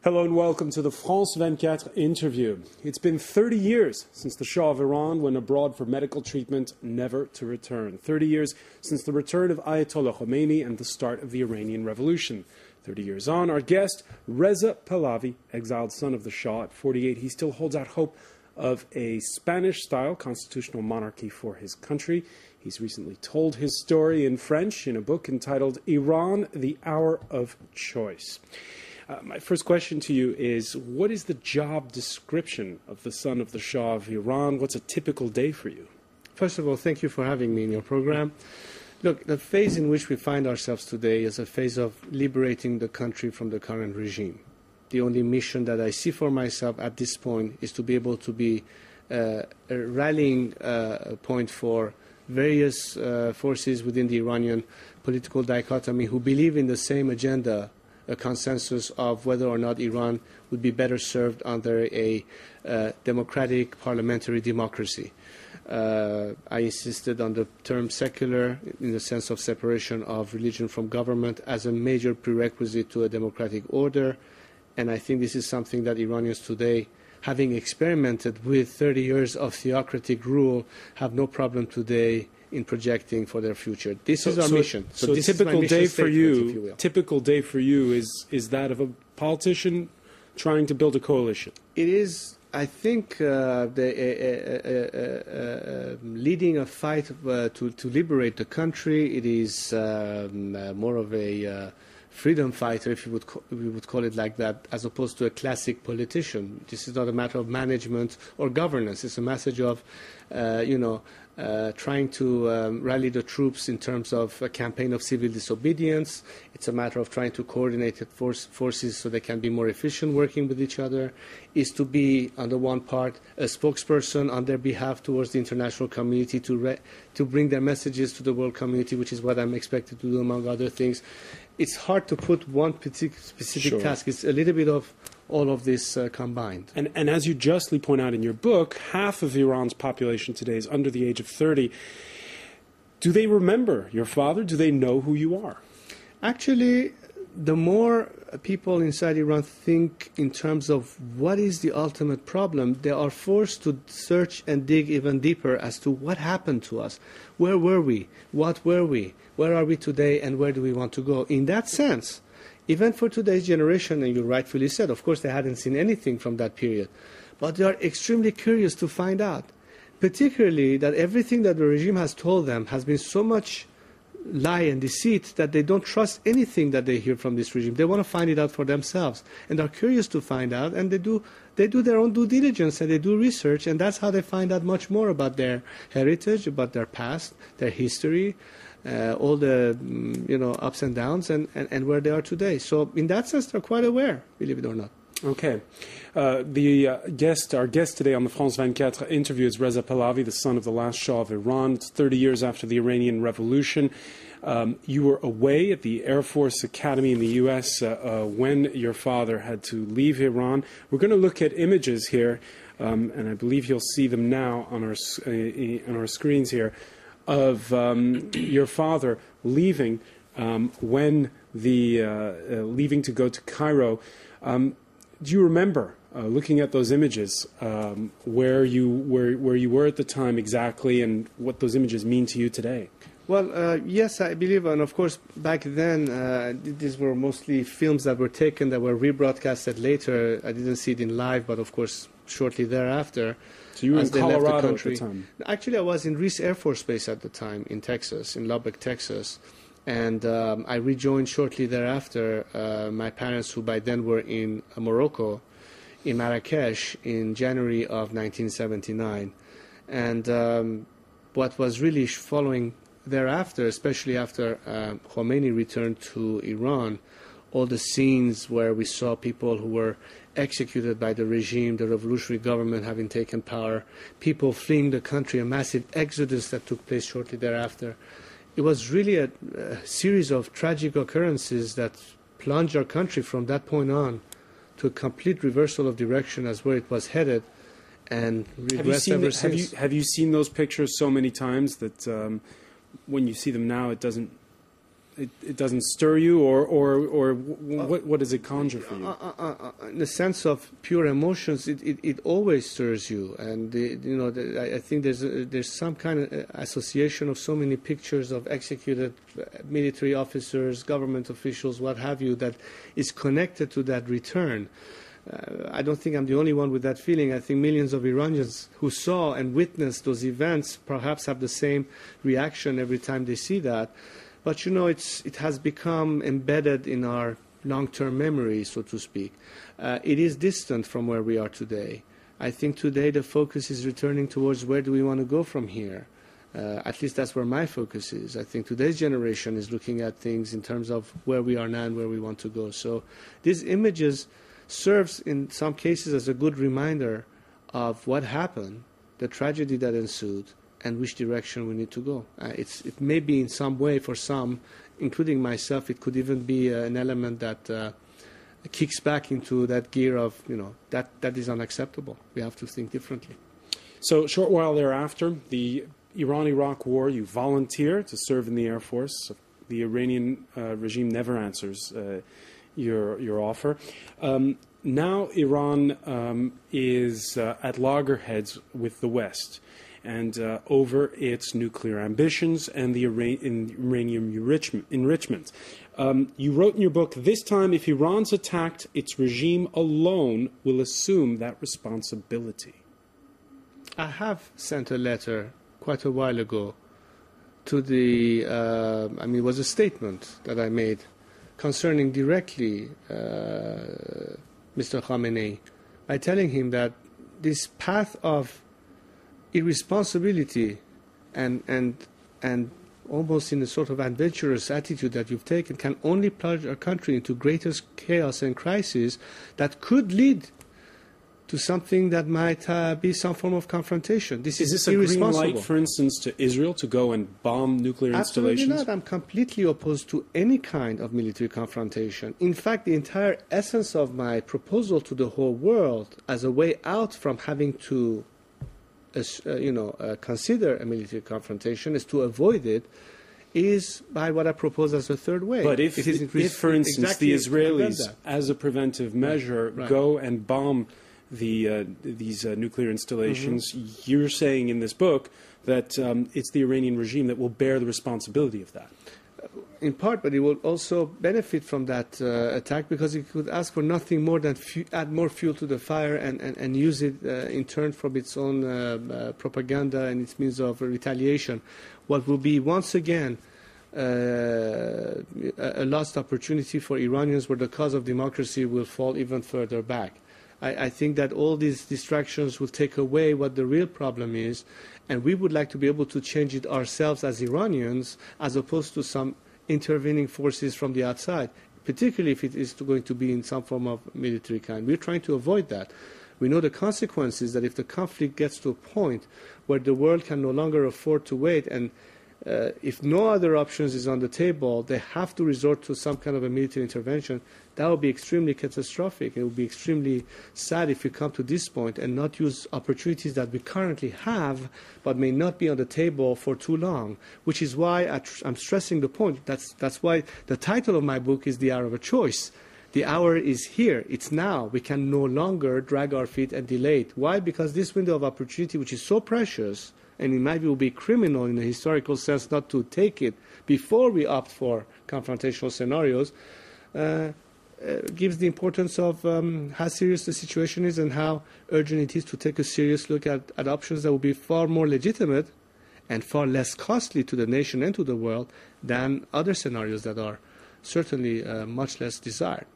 Hello and welcome to the France 24 interview. It's been 30 years since the Shah of Iran went abroad for medical treatment, never to return. 30 years since the return of Ayatollah Khomeini and the start of the Iranian Revolution. 30 years on, our guest, Reza Pahlavi, exiled son of the Shah at 48, he still holds out hope of a Spanish-style constitutional monarchy for his country. He's recently told his story in French in a book entitled Iran, the Hour of Choice. My first question to you is, what is the job description of the son of the Shah of Iran? What's a typical day for you? First of all, thank you for having me in your program. Look, the phase in which we find ourselves today is a phase of liberating the country from the current regime. The only mission that I see for myself at this point is to be able to be a rallying point for various forces within the Iranian political dichotomy who believe in the same agenda, a consensus of whether or not Iran would be better served under a democratic parliamentary democracy. I insisted on the term secular in the sense of separation of religion from government as a major prerequisite to a democratic order, and I think this is something that Iranians today, having experimented with 30 years of theocratic rule, have no problem today in projecting for their future. This is our mission. So this typical is my day for you, typical day for you is that of a politician trying to build a coalition. It is, I think, leading a fight to liberate the country. It is more of a freedom fighter, if we would call it like that, as opposed to a classic politician. This is not a matter of management or governance. It's a message of, trying to rally the troops in terms of a campaign of civil disobedience. It's a matter of trying to coordinate forces so they can be more efficient working with each other. Is to be, on the one part, a spokesperson on their behalf towards the international community to bring their messages to the world community, which is what I'm expected to do, among other things. It's hard to put one specific task. It's a little bit of all of this combined. And as you justly point out in your book, half of Iran's population today is under the age of 30. Do they remember your father? Do they know who you are? Actually, the more people inside Iran think in terms of what is the ultimate problem, they are forced to search and dig even deeper as to what happened to us. Where were we? What were we? Where are we today? And where do we want to go? In that sense, even for today's generation, and you rightfully said, of course, they hadn't seen anything from that period, but they are extremely curious to find out, particularly that everything that the regime has told them has been so much lie and deceit that they don't trust anything that they hear from this regime. They want to find it out for themselves, and are curious to find out, and they do their own due diligence, and they do research, and that's how they find out much more about their heritage, about their past, their history, all the ups and downs, and where they are today. So in that sense, they're quite aware, believe it or not. Okay. Our guest today on the France 24 interview is Reza Pahlavi, the son of the last Shah of Iran. It's 30 years after the Iranian Revolution. You were away at the Air Force Academy in the U.S. When your father had to leave Iran. We're going to look at images here, and I believe you'll see them now on our screens here, of your father leaving leaving to go to Cairo. Do you remember looking at those images where you were at the time exactly, and what those images mean to you today? Well, yes, I believe, and of course, back then, these were mostly films that were taken that were rebroadcasted later. I didn't see it in live, but of course, shortly thereafter. So you were in Colorado at the time? Actually, I was in Reese Air Force Base at the time in Texas, in Lubbock, Texas. And I rejoined shortly thereafter my parents, who by then were in Morocco, in Marrakesh, in January of 1979. And what was really following thereafter, especially after Khomeini returned to Iran, all the scenes where we saw people who were executed by the regime, the revolutionary government having taken power, people fleeing the country, a massive exodus that took place shortly thereafter. It was really a series of tragic occurrences that plunged our country from that point on to a complete reversal of direction as where it was headed, and regressed ever since. Have you seen those pictures so many times that when you see them now, it doesn't stir you, or what does it conjure for you? In the sense of pure emotions, it always stirs you, and I think there's some kind of association of so many pictures of executed military officers, government officials, what have you, that is connected to that return. I don't think I'm the only one with that feeling. I think millions of Iranians who saw and witnessed those events perhaps have the same reaction every time they see that. But it has become embedded in our long-term memory, so to speak. It is distant from where we are today. I think today the focus is returning towards where do we want to go from here. At least that's where my focus is. I think today's generation is looking at things in terms of where we are now and where we want to go. So these images serves in some cases as a good reminder of what happened, the tragedy that ensued, and which direction we need to go. It may be in some way for some, including myself, it could even be an element that kicks back into that gear of, that is unacceptable. We have to think differently. So a short while thereafter, the Iran-Iraq war, you volunteer to serve in the Air Force. The Iranian regime never answers your offer. Now Iran is at loggerheads with the West, and over its nuclear ambitions and the uranium enrichment. You wrote in your book, this time if Iran's attacked, its regime alone will assume that responsibility. I have sent a letter quite a while ago to the, it was a statement that I made concerning directly Mr. Khamenei, by telling him that this path of irresponsibility and almost in a sort of adventurous attitude that you've taken can only plunge our country into greater chaos and crisis that could lead to something that might be some form of confrontation. This is a green light, for instance, to Israel to go and bomb nuclear installations? Absolutely not. I'm completely opposed to any kind of military confrontation. In fact, the entire essence of my proposal to the whole world as a way out from having to consider a military confrontation is to avoid it, is by what I propose as a third way. But if for instance, exactly the Israelis, as a preventive measure, go and bomb these nuclear installations, you're saying in this book that it's the Iranian regime that will bear the responsibility of that. In part, but it will also benefit from that attack because it could ask for nothing more than add more fuel to the fire and use it in turn from its own propaganda and its means of retaliation. What will be once again a lost opportunity for Iranians where the cause of democracy will fall even further back. I think that all these distractions will take away what the real problem is, and we would like to be able to change it ourselves as Iranians as opposed to some intervening forces from the outside, particularly if it is going to be in some form of military kind. We're trying to avoid that. We know the consequences that if the conflict gets to a point where the world can no longer afford to wait, and if no other options is on the table, they have to resort to some kind of a military intervention. That would be extremely catastrophic. It would be extremely sad if we come to this point and not use opportunities that we currently have but may not be on the table for too long, which is why I'm stressing the point. That's why the title of my book is The Hour of a Choice. The hour is here. It's now. We can no longer drag our feet and delay it. Why? Because this window of opportunity, which is so precious, and in my view will be criminal in a historical sense not to take it before we opt for confrontational scenarios, gives the importance of how serious the situation is and how urgent it is to take a serious look at options that will be far more legitimate and far less costly to the nation and to the world than other scenarios that are certainly much less desired.